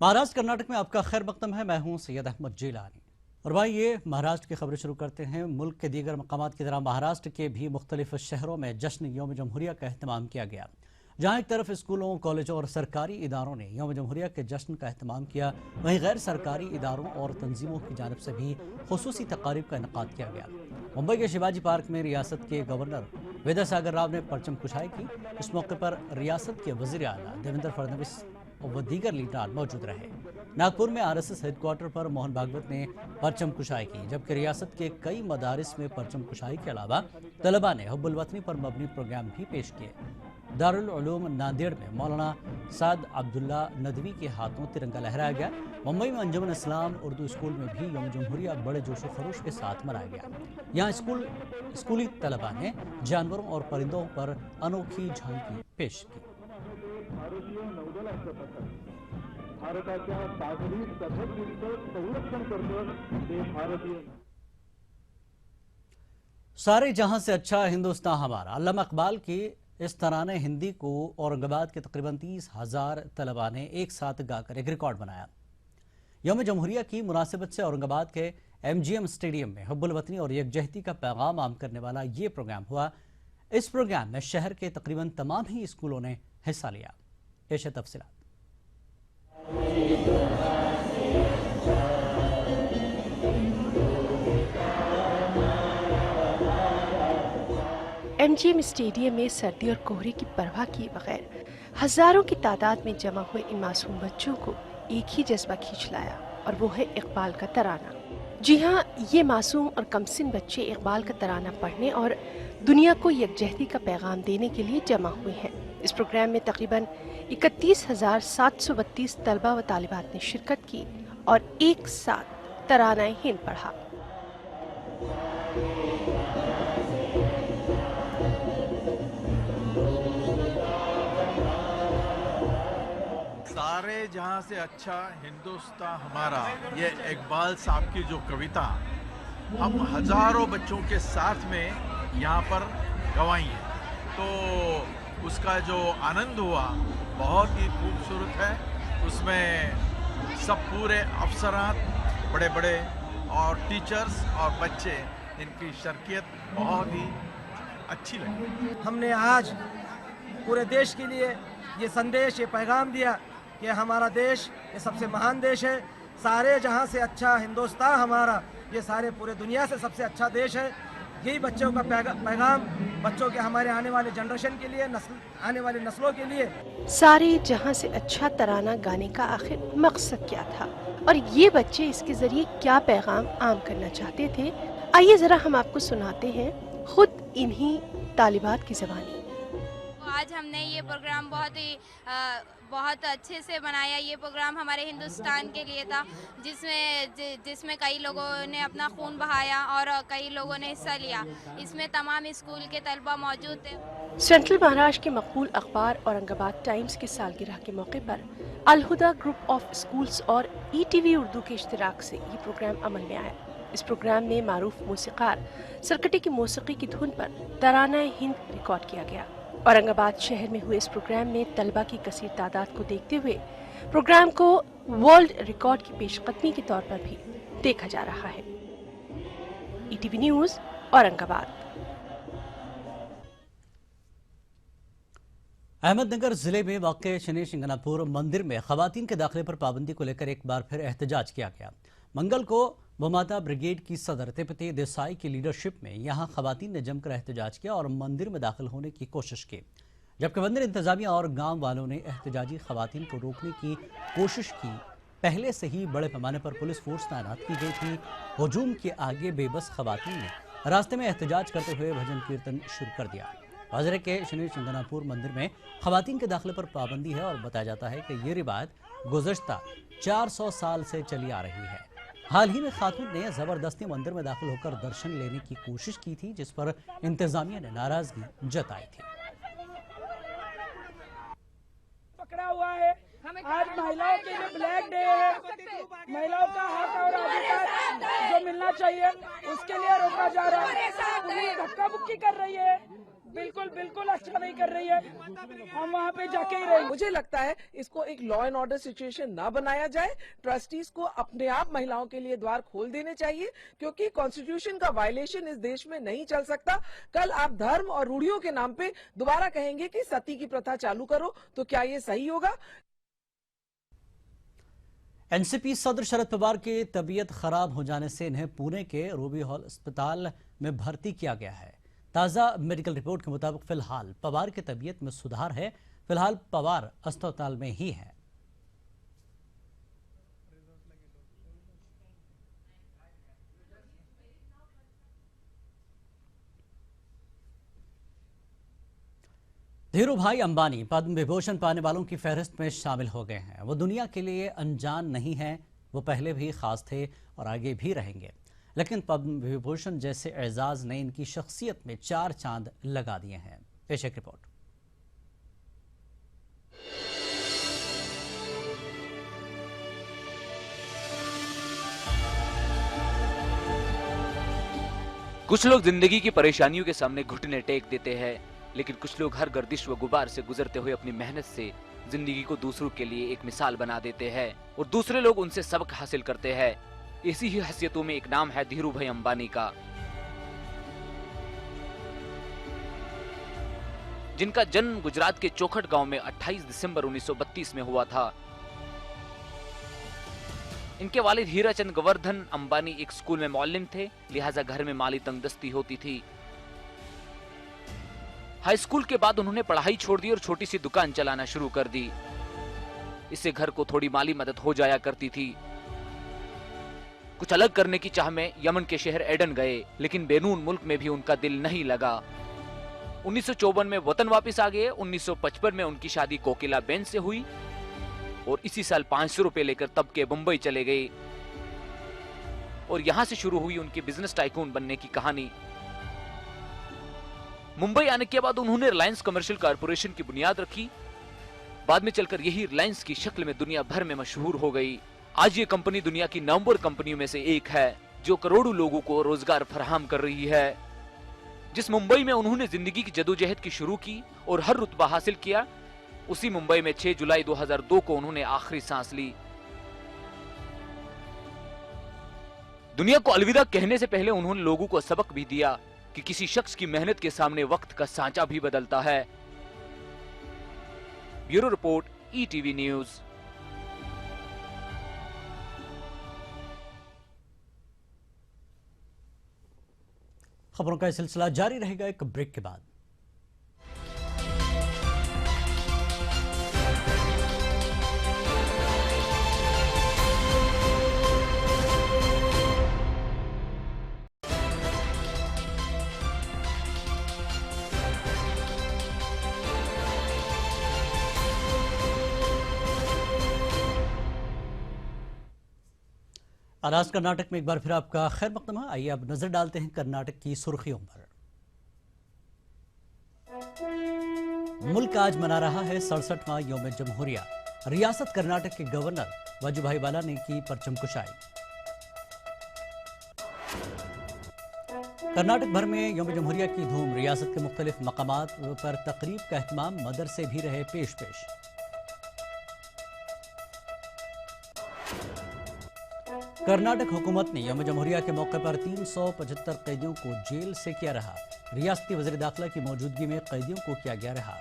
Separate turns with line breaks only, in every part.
महाराष्ट्र कर्नाटक में आपका खैर मकदम है। मैं हूं सैयद अहमद जिलानी। और भाई ये महाराष्ट्र की खबरें शुरू करते हैं। मुल्क के दीगर मकामात की तरह महाराष्ट्र के भी मुख्तलिफ शहरों में जश्न यौम जमहूरिया का अहतमाम किया गया। जहां एक तरफ स्कूलों, कॉलेजों और सरकारी इदारों ने यौम जमहूरिया के जश्न का अहतमाम किया, वहीं गैर सरकारी इदारों और तंजीमों की जानिब से भी खुसूसी तकारीब का इनेकाद किया गया। मुंबई के शिवाजी पार्क में रियासत के गवर्नर विद्यासागर राव ने परचम कुशाई की। इस मौके पर रियासत के वजीर आला देवेंद्र फडणवीस व दीगर लीडर मौजूद रहे। नागपुर में आरएसएस हेडक्वार्टर पर मोहन भागवत ने परचम कुशाई की, जबकि रियासत के कई मदारिस में परचम कुशाई के अलावा तलबा ने हुब्बुल वतनी पर मबनी प्रोग्राम भी पेश किए। दारुल उलूम नांदेड़ में मौलाना साद अब्दुल्ला नदवी के हाथों तिरंगा लहराया गया। मुंबई में अंजुमन इस्लाम उर्दू स्कूल में भी यौम जमहूरिया बड़े जोश व खरोश के साथ मनाया गया। यहाँ स्कूली तलबा ने जानवरों और परिंदों पर अनोखी झांकी पेश की। सारे जहां से अच्छा हिंदुस्तान हमारा। अल्लामा इकबाल की इस तराने हिंदी को औरंगाबाद के तकरीबन 30,000 तलबा ने एक साथ गाकर एक रिकॉर्ड बनाया। यौम जमहूरिया की मुनासिबत से औरंगाबाद के MGM स्टेडियम में हुब्बुल वतनी और यकजहती का पैगाम आम करने वाला ये प्रोग्राम हुआ। इस प्रोग्राम में शहर के तकरीबन तमाम ही स्कूलों ने हिस्सा लिया। पेश है तफसीलात।
MGM स्टेडियम में सर्दी और कोहरे की परवाह किए बगैर हजारों की तादाद में जमा हुए इन मासूम बच्चों को एक ही जज्बा खींच लाया, और वो है इकबाल का तराना। जी हाँ, ये मासूम और कमसिन बच्चे इकबाल का तराना पढ़ने और दुनिया को यकजहती का पैगाम देने के लिए जमा हुए हैं। इस प्रोग्राम में तकरीबन 31,732 तलबा व तालिबात ने शिरकत की और एक साथ तराना हिंद पढ़ा।
सारे जहां से अच्छा हिंदुस्तान हमारा, ये इकबाल साहब की जो कविता हम हजारों बच्चों के साथ में यहाँ पर गवाई है, तो उसका जो आनंद हुआ बहुत ही खूबसूरत है। उसमें सब पूरे अफसरान, बड़े बड़े और टीचर्स और बच्चे, इनकी शर्कियत बहुत ही अच्छी लगी।
हमने आज पूरे देश के लिए ये संदेश, ये पैगाम दिया कि हमारा देश ये सबसे महान देश है। सारे जहां से अच्छा हिंदुस्तान हमारा, ये सारे पूरे दुनिया से सबसे अच्छा देश है। यही बच्चों का पैगाम बच्चों के, हमारे आने वाले जनरेशन के लिए, आने वाली नस्लों के लिए।
सारे जहां से अच्छा तराना गाने का आखिर मकसद क्या था और ये बच्चे इसके जरिए क्या पैगाम आम करना चाहते थे, आइए जरा हम आपको सुनाते हैं खुद इन्हीं तालिबात की ज़बानी।
आज हमने ये प्रोग्राम बहुत अच्छे से बनाया। ये प्रोग्राम हमारे हिंदुस्तान के लिए था, जिसमें कई लोगों ने अपना खून बहाया और कई लोगों ने हिस्सा लिया। इसमें तमाम स्कूल के तलबा मौजूद थे।
सेंट्रल महाराष्ट्र के मकबूल अखबार औरंगाबाद टाइम्स की सालगिरह के मौके पर अल-हुदा ग्रुप ऑफ स्कूल्स और ETV उर्दू के इश्तिराक से ये प्रोग्राम अमल में आया। इस प्रोग्राम में मारूफ मौसीकार सरकटे की मौसीकी की धुन पर तराना हिंद रिकॉर्ड किया गया। औरंगाबाद शहर में हुए इस प्रोग्राम में तलबा की कसीर तादाद को देखते हुए प्रोग्राम को वर्ल्ड रिकॉर्ड की पेशकदमी के तौर पर भी देखा जा रहा है। ETV news, Aurangabad.
अहमदनगर जिले में वाक़ शनि शिंगनापुर मंदिर में खवातीन के दाखिले पर पाबंदी को लेकर एक बार फिर एहतजाज किया गया। मंगल को भूमाता ब्रिगेड की सदर तिपति देसाई की लीडरशिप में यहां खवातीन ने जमकर एहतजाज किया और मंदिर में दाखिल होने की कोशिश की, जबकि मंदिर इंतजामिया और गांव वालों ने एहतजाजी खवातीन को रोकने की कोशिश की। पहले से ही बड़े पैमाने पर पुलिस फोर्स तैनात की गई थी। हुजूम के आगे बेबस खवातीन ने रास्ते में एहतजाज करते हुए भजन कीर्तन शुरू कर दिया। हजरे के शनि शिंगनापुर मंदिर में खवातीन के दाखिले पर पाबंदी है और बताया जाता है कि ये रिवायत गुज़श्ता 400 साल से चली आ रही है। हाल ही में खातून ने जबरदस्ती मंदिर में दाखिल होकर दर्शन लेने की कोशिश की थी, जिस पर इंतजामिया ने नाराजगी जताई थी।
पकड़ा हुआ है। आज महिलाओं के लिए ब्लैक डे है। महिलाओं का हक और अधिकार जो मिलना चाहिए उसके लिए रोका जा रहा है। पुलिस धक्का मुक्की कर रही है। बिल्कुल बिल्कुल अच्छा नहीं कर रही है, हम वहाँ पे जाके ही रहेंगे।
मुझे लगता है इसको एक लॉ एंड ऑर्डर सिचुएशन ना बनाया जाए। ट्रस्टीज को अपने आप महिलाओं के लिए द्वार खोल देने चाहिए, क्योंकि कॉन्स्टिट्यूशन का वायलेशन इस देश में नहीं चल सकता। कल आप धर्म और रूढ़ियों के नाम पे दोबारा कहेंगे कि सती की प्रथा चालू करो, तो क्या ये सही होगा?
एनसीपी सदर शरद पवार की तबीयत खराब हो जाने से इन्हें पुणे के रूबी हॉल अस्पताल में भर्ती किया गया है। ताज़ा मेडिकल रिपोर्ट के मुताबिक फिलहाल पवार की तबीयत में सुधार है। फिलहाल पवार अस्पताल में ही है। धीरूभाई अंबानी पद्म विभूषण पाने वालों की फहरिस्त में शामिल हो गए हैं। वो दुनिया के लिए अनजान नहीं है, वो पहले भी खास थे और आगे भी रहेंगे। लेकिन पद्म विभूषण जैसे एजाज ने इनकी शख्सियत में 4 चांद लगा दिए हैं। पेश एक रिपोर्ट।
कुछ लोग जिंदगी की परेशानियों के सामने घुटने टेक देते हैं, लेकिन कुछ लोग हर गर्दिश व गुबार से गुजरते हुए अपनी मेहनत से जिंदगी को दूसरों के लिए एक मिसाल बना देते हैं और दूसरे लोग उनसे सबक हासिल करते हैं। इसी ही हैसियतों में एक नाम है धीरूभाई अंबानी का, जिनका जन्म गुजरात के चौखट गांव में 28 दिसंबर 1932 में हुआ था। इनके वालिद हीराचंद गोवर्धन अंबानी एक स्कूल में मौलिम थे, लिहाजा घर में माली तंगदस्ती होती थी। हाई स्कूल के बाद उन्होंने पढ़ाई छोड़ दी और छोटी सी दुकान चलाना शुरू कर दी। इससे घर को थोड़ी माली मदद हो जाया करती थी। कुछ अलग करने की चाह में यमन के शहर एडन गए, लेकिन बेनून मुल्क में भी उनका दिल नहीं लगा। 1954 में वतन वापस आ गए। 1955 में उनकी शादी कोकिला बेन से हुई और इसी साल 500 रुपए लेकर तब के मुंबई चले गए और यहां से शुरू हुई उनकी बिजनेस टाइकून बनने की कहानी। मुंबई आने के बाद उन्होंने रिलायंस कमर्शियल कारपोरेशन की बुनियाद रखी। बाद में चलकर यही रिलायंस की शक्ल में दुनिया भर में मशहूर हो गई। आज ये कंपनी दुनिया की नंबर कंपनियों में से एक है, जो करोड़ों लोगों को रोजगार फराहम कर रही है। जिस मुंबई में उन्होंने जिंदगी की जदोजहद की शुरू की और हर रुतबा हासिल किया, उसी मुंबई में 6 जुलाई 2002 को उन्होंने आखिरी सांस ली। दुनिया को अलविदा कहने से पहले उन्होंने लोगों को सबक भी दिया कि किसी शख्स की मेहनत के सामने वक्त का सांचा भी बदलता है। Bureau report, ETV news.
खबरों का सिलसिला जारी रहेगा एक ब्रेक के बाद। आज कर्नाटक में एक बार फिर आपका खैर मकदम है। आइए अब नजर डालते हैं कर्नाटक की सुर्खियों पर। मुल्क आज मना रहा है 67वां यौम जमहूरिया। रियासत कर्नाटक के गवर्नर वजुभाई वाला ने की परचम कुशाई। कर्नाटक भर में यौम जमहूरिया की धूम। रियासत के मुख्तलिफ मकामात पर तकरीब का एहतमाम। मदरसे भी रहे पेश पेश। कर्नाटक हुकूमत ने यौम जमहूरिया के मौके पर 375 कैदियों को जेल से किया रहा। रियासती वज़ीर दाखिला की मौजूदगी में कैदियों को किया गया रहा।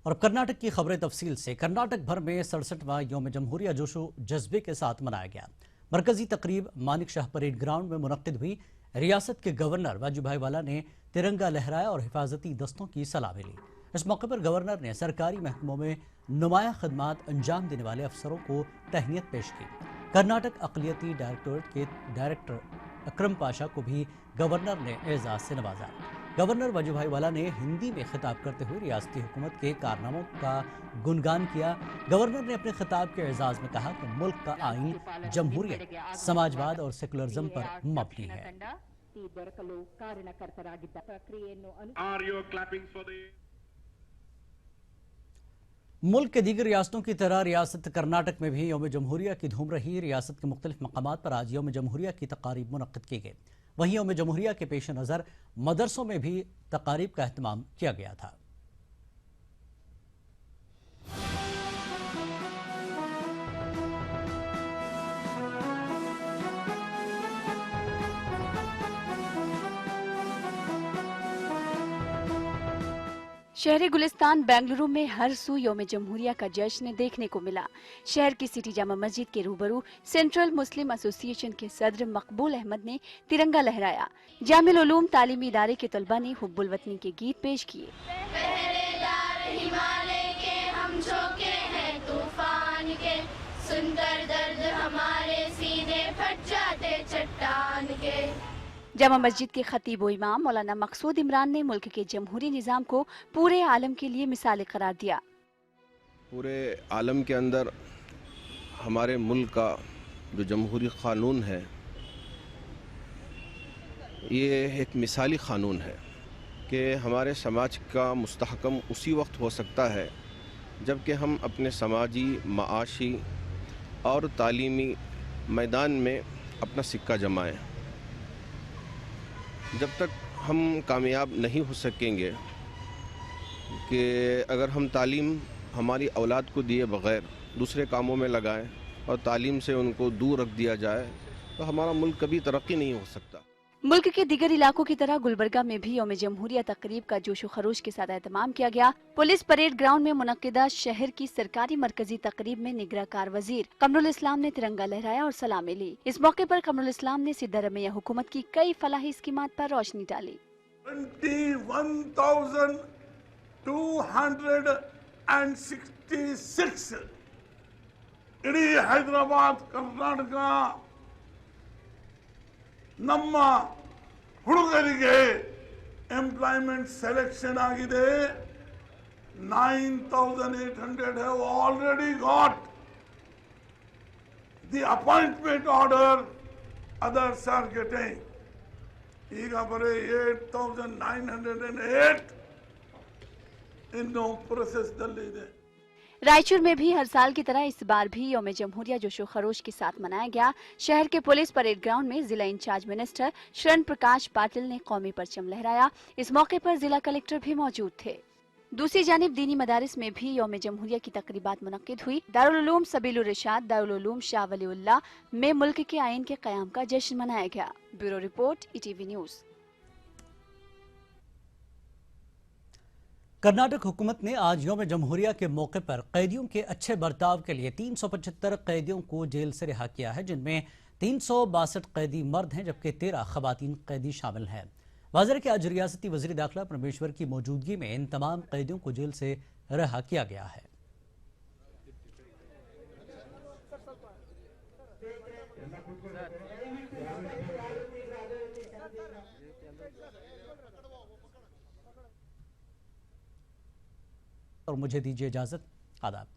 और कर्नाटक की खबरें तफसील से। कर्नाटक भर में 67वां यौम जमहूरिया जोशो जज्बे के साथ मनाया गया। मरकजी तकरीब मानिक शाह परेड ग्राउंड में मुनक्किद हुई। रियासत के गवर्नर वाजुभाई वाला ने तिरंगा लहराया और हिफाजती दस्तों की सलामी ली। इस मौके पर गवर्नर ने सरकारी महकमों में नुमाया खदमात अंजाम देने वाले अफसरों को तहनीत पेश की। कर्नाटक अक़लियती डायरेक्टोरेट के डायरेक्टर अकरम पाशा को भी गवर्नर ने एजाज से नवाजा। गवर्नर वजुभाई वाला ने हिंदी में खिताब करते हुए रियासती हुकूमत के कारनामों का गुणगान किया। गवर्नर ने अपने खिताब के एजाज में कहा कि मुल्क का आईन जमहूरियत, समाजवाद और सेकुलरिज्म पर मबनी है।
ದೊರಕಲು ಕಾರಣಕರ್ತರಾಗಿದ್ದ ಪ್ರಕ್ರಿಯೆಯನ್ನು
मुल्क के दीगर रियासतों की तरह रियासत कर्नाटक में भी यौम जमहूरिया की धूम रही। रियासत के मुख्तलिफ मकामात पर आज यौम जमहूरिया की तकारीब मुनक्किद की गई। वहीं यौम जमहूरिया के पेश नज़र मदरसों में भी तकारीब का अहतमाम किया गया था।
शहरी गुलिस्तान बेंगलुरु में हर सू यौम जमहूरिया का जश्न देखने को मिला। शहर की सिटी जामा मस्जिद के रूबरू सेंट्रल मुस्लिम एसोसिएशन के सदर मकबूल अहमद ने तिरंगा लहराया। जामिल उलूम तालीमी इदारे के तलबा ने हुब्बुल वतनी के गीत पेश किए। सुनकर दर्द हमारे सीने फट जाते चट्टान के। जामा मस्जिद के खतीब व इमाम मौलाना मकसूद इमरान ने मुल्क के जमहूरी निज़ाम को पूरे आलम के लिए मिसाल करार दिया।
पूरे आलम के अंदर हमारे मुल्क का जो जमहूरी क़ानून है ये एक मिसाली क़ानून है कि हमारे समाज का मुस्तहकम उसी वक्त हो सकता है जबकि हम अपने समाजी, माशी और तालीमी मैदान में अपना सिक्का जमाएं। जब तक हम कामयाब नहीं हो सकेंगे कि अगर हम तालीम हमारी औलाद को दिए बग़ैर दूसरे कामों में लगाएं और तालीम से उनको दूर रख दिया जाए तो हमारा मुल्क कभी तरक्की नहीं हो सकता।
मुल्क के दीगर इलाकों की तरह गुलबर्गा में भी यौम जमहूरिया तकरीब का जोशो खरोश के साथ एहतमाम किया गया। पुलिस परेड ग्राउंड में मुनक्किदा शहर की सरकारी मरकजी तकरीब में निगराकार वजीर कमरुल इस्लाम ने तिरंगा लहराया और सलामी ली। इस मौके पर कमरुल इस्लाम ने सिद्धारमैया हुकूमत की कई फलाही स्कीमात पर रोशनी डाली।
21,266 इडी हैदराबाद कर्नाटक ನಮ್ಮ ಹುಡುಗರಿಗೆ ಎಂಪ್ಲಾಯ್ಮೆಂಟ್ ಸೆಲೆಕ್ಷನ್ ಆಗಿದೆ। 9,800 have already got the appointment order, others are getting ಈಗ ಬರೀ 8,908 ಇನ್ನು ಪ್ರೊಸೆಸ್ ದಲ್ಲಿ ಇದೆ।
रायचूर में भी हर साल की तरह इस बार भी यौम जमहूरिया जोशो खरोश के साथ मनाया गया। शहर के पुलिस परेड ग्राउंड में जिला इंचार्ज मिनिस्टर शरण प्रकाश पाटिल ने कौमी परचम लहराया। इस मौके पर जिला कलेक्टर भी मौजूद थे। दूसरी जानिब दीनी मदारिस में भी यौम जमहूरिया की तकरीबात मुनक्किद हुई। दारुल उलूम सबीलुर रिशाद दारुल उलूम शाह वलीउल्लाह में मुल्क के आइन के क़याम का जश्न मनाया गया। Bureau report ETV news.
Karnataka हुकूमत ने आज यौम जमहूरिया के मौके पर कैदियों के अच्छे बर्ताव के लिए 375 कैदियों को जेल से रिहा किया है, जिनमें 362 कैदी मर्द हैं जबकि 13 खवातीन कैदी शामिल हैं। वाज़ेह कि आज रियासती वज़ीर दाखिला परमेश्वर की मौजूदगी में इन तमाम कैदियों को जेल से रिहा किया गया है। और मुझे दीजिए इजाज़त। आदाब।